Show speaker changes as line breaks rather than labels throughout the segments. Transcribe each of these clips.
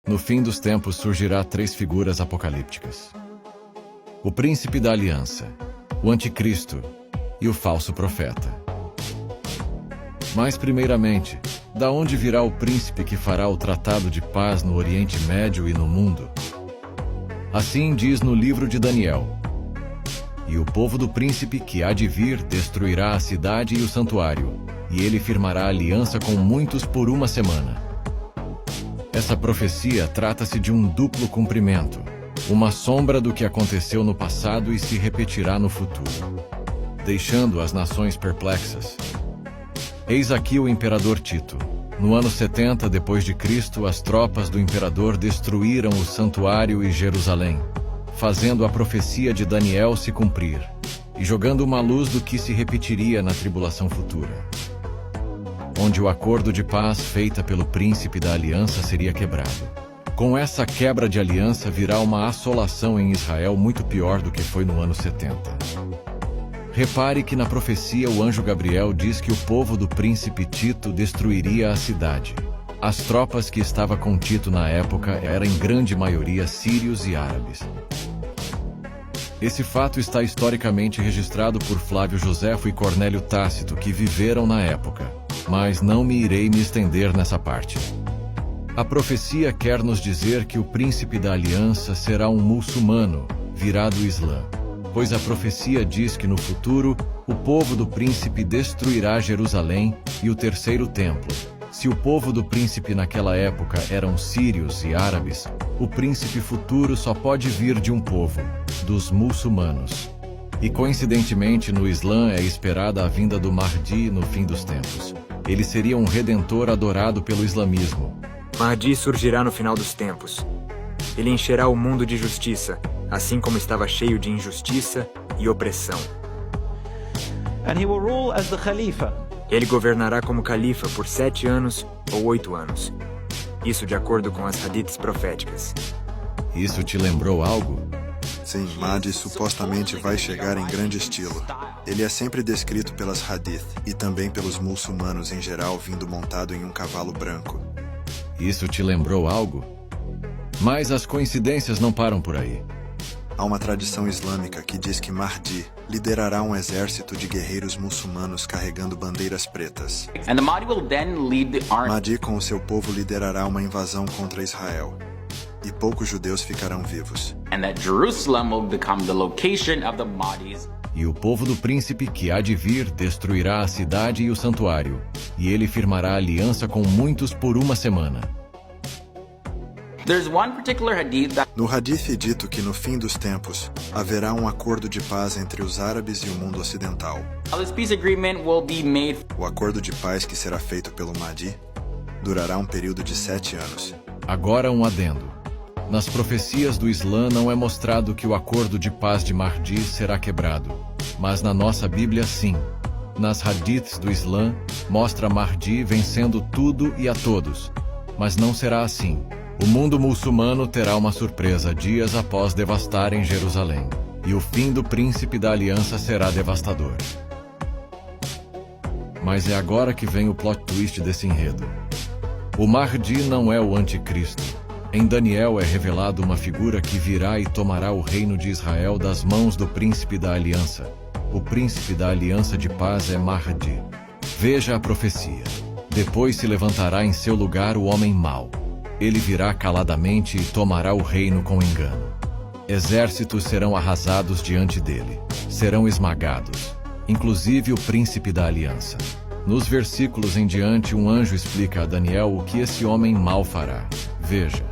No fim dos tempos surgirá três figuras apocalípticas: o príncipe da aliança, o anticristo e o falso profeta. Mas primeiramente, da onde virá o príncipe que fará o tratado de paz no Oriente Médio e no mundo? Assim diz no livro de Daniel: e o povo do príncipe que há de vir destruirá a cidade e o santuário, e ele firmará aliança com muitos por uma semana. Essa profecia trata-se de um duplo cumprimento, uma sombra do que aconteceu no passado e se repetirá no futuro, deixando as nações perplexas. Eis aqui o imperador Tito. No ano 70 depois de Cristo, as tropas do imperador destruíram o santuário e Jerusalém, fazendo a profecia de Daniel se cumprir, e jogando uma luz do que se repetiria na tribulação futura, onde o acordo de paz feita pelo príncipe da aliança seria quebrado. Com essa quebra de aliança virá uma assolação em Israel muito pior do que foi no ano 70. Repare que na profecia o anjo Gabriel diz que o povo do príncipe Tito destruiria a cidade. As tropas que estavam com Tito na época eram em grande maioria sírios e árabes. Esse fato está historicamente registrado por Flávio Joséfo e Cornélio Tácito, que viveram na época, mas não me irei me estender nessa parte. A profecia quer nos dizer que o príncipe da aliança será um muçulmano, virado do Islã, pois a profecia diz que no futuro o povo do príncipe destruirá Jerusalém e o terceiro templo. Se o povo do príncipe naquela época eram sírios e árabes, o príncipe futuro só pode vir de um povo, dos muçulmanos. E coincidentemente no Islã é esperada a vinda do Mahdi no fim dos tempos. Ele seria um redentor adorado pelo islamismo.
Mahdi surgirá no final dos tempos. Ele encherá o mundo de justiça, assim como estava cheio de injustiça e opressão.
And he will rule as the Khalifa.
Ele governará como califa por 7 anos ou 8 anos. Isso de acordo com as hadiths proféticas.
Isso te lembrou algo?
Sim, Mahdi supostamente vai chegar em grande estilo. Ele é sempre descrito pelas hadith e também pelos muçulmanos em geral vindo montado em um cavalo branco.
Isso te lembrou algo? Mas as coincidências não param por aí.
Há uma tradição islâmica que diz que Mahdi liderará um exército de guerreiros muçulmanos carregando bandeiras pretas. Mahdi com o seu povo liderará uma invasão contra Israel. E poucos judeus ficarão vivos.
E o povo do príncipe que há de vir destruirá a cidade e o santuário, e ele firmará aliança com muitos por uma semana.
No hadith é dito que no fim dos tempos haverá um acordo de paz entre os árabes e o mundo ocidental. O acordo de paz que será feito pelo Mahdi durará um período de 7 anos.
Agora um adendo. Nas profecias do Islã não é mostrado que o acordo de paz de Mahdi será quebrado, mas na nossa Bíblia sim. Nas hadiths do Islã mostra Mahdi vencendo tudo e a todos, mas não será assim. O mundo muçulmano terá uma surpresa dias após devastarem Jerusalém, e o fim do príncipe da aliança será devastador. Mas é agora que vem o plot twist desse enredo. O Mahdi não é o anticristo. Em Daniel é revelado uma figura que virá e tomará o reino de Israel das mãos do príncipe da aliança. O príncipe da aliança de paz é Mahdi. Veja a profecia. Depois se levantará em seu lugar o homem mau. Ele virá caladamente e tomará o reino com engano. Exércitos serão arrasados diante dele. Serão esmagados, inclusive o príncipe da aliança. Nos versículos em diante, um anjo explica a Daniel o que esse homem mau fará. Veja,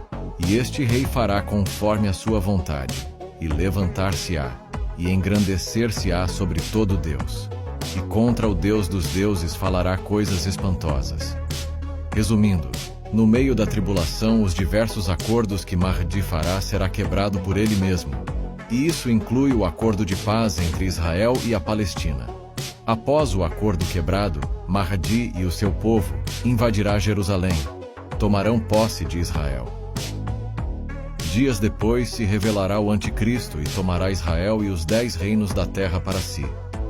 e este rei fará conforme a sua vontade, e levantar-se-á, e engrandecer-se-á sobre todo Deus. E contra o Deus dos deuses falará coisas espantosas. Resumindo, no meio da tribulação, os diversos acordos que Mahdi fará será quebrado por ele mesmo. E isso inclui o acordo de paz entre Israel e a Palestina. Após o acordo quebrado, Mahdi e o seu povo invadirá Jerusalém. Tomarão posse de Israel. Dias depois se revelará o anticristo e tomará Israel e os 10 reinos da terra para si,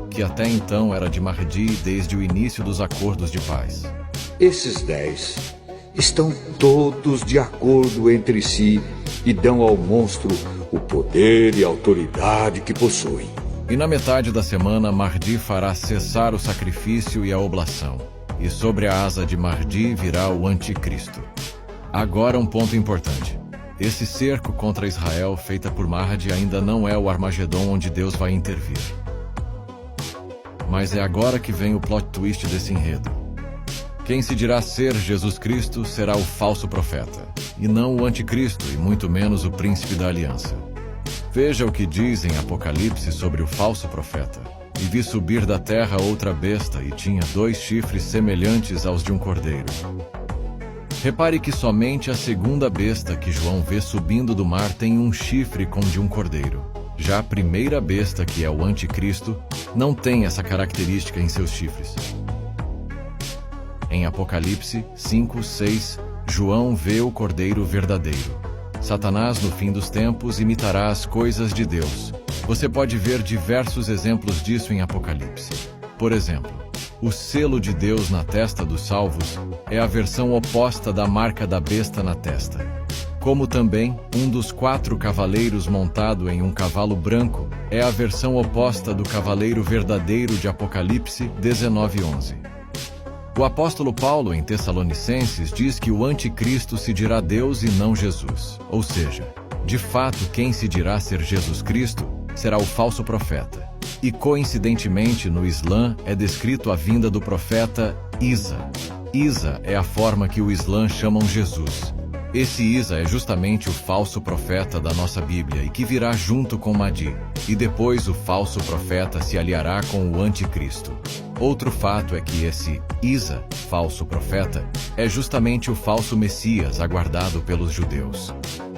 que até então era de Mahdi desde o início dos acordos de paz.
Esses 10 estão todos de acordo entre si e dão ao monstro o poder e a autoridade que possuem.
E na metade da semana, Mahdi fará cessar o sacrifício e a oblação. E sobre a asa de Mahdi virá o anticristo. Agora um ponto importante. Esse cerco contra Israel feita por Mahdi ainda não é o Armagedon onde Deus vai intervir. Mas é agora que vem o plot twist desse enredo. Quem se dirá ser Jesus Cristo será o falso profeta, e não o anticristo e muito menos o príncipe da aliança. Veja o que diz em Apocalipse sobre o falso profeta. E vi subir da terra outra besta e tinha 2 chifres semelhantes aos de um cordeiro. Repare que somente a segunda besta que João vê subindo do mar tem um chifre como de um cordeiro. Já a primeira besta, que é o anticristo, não tem essa característica em seus chifres. Em Apocalipse 5:6, João vê o cordeiro verdadeiro. Satanás, no fim dos tempos, imitará as coisas de Deus. Você pode ver diversos exemplos disso em Apocalipse. Por exemplo, o selo de Deus na testa dos salvos é a versão oposta da marca da besta na testa. Como também, um dos 4 cavaleiros montado em um cavalo branco é a versão oposta do cavaleiro verdadeiro de Apocalipse 19:11. O apóstolo Paulo, em Tessalonicenses, diz que o anticristo se dirá Deus e não Jesus. Ou seja, de fato, quem se dirá ser Jesus Cristo será o falso profeta. E coincidentemente, no Islã é descrito a vinda do profeta Isa. Isa é a forma que o Islã chamam Jesus. Esse Isa é justamente o falso profeta da nossa Bíblia e que virá junto com Mahdi. E depois o falso profeta se aliará com o anticristo. Outro fato é que esse Isa, falso profeta, é justamente o falso Messias aguardado pelos judeus.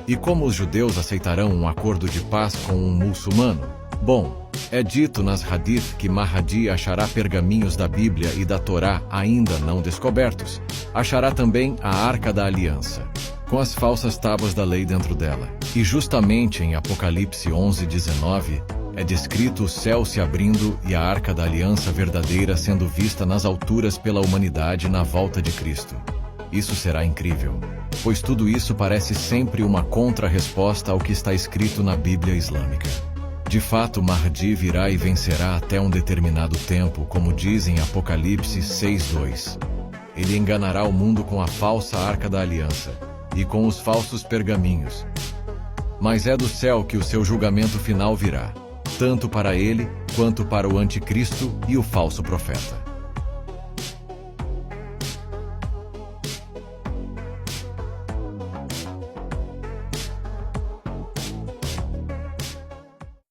E como os judeus aceitarão um acordo de paz com um muçulmano? Bom, é dito nas Hadith que Mahdi achará pergaminhos da Bíblia e da Torá ainda não descobertos. Achará também a Arca da Aliança, com as falsas tábuas da lei dentro dela. E justamente em Apocalipse 11:19, é descrito o céu se abrindo e a Arca da Aliança verdadeira sendo vista nas alturas pela humanidade na volta de Cristo. Isso será incrível, pois tudo isso parece sempre uma contra-resposta ao que está escrito na Bíblia Islâmica. De fato, Mahdi virá e vencerá até um determinado tempo, como diz em Apocalipse 6:2. Ele enganará o mundo com a falsa Arca da Aliança e com os falsos pergaminhos. Mas é do céu que o seu julgamento final virá, tanto para ele quanto para o anticristo e o falso profeta.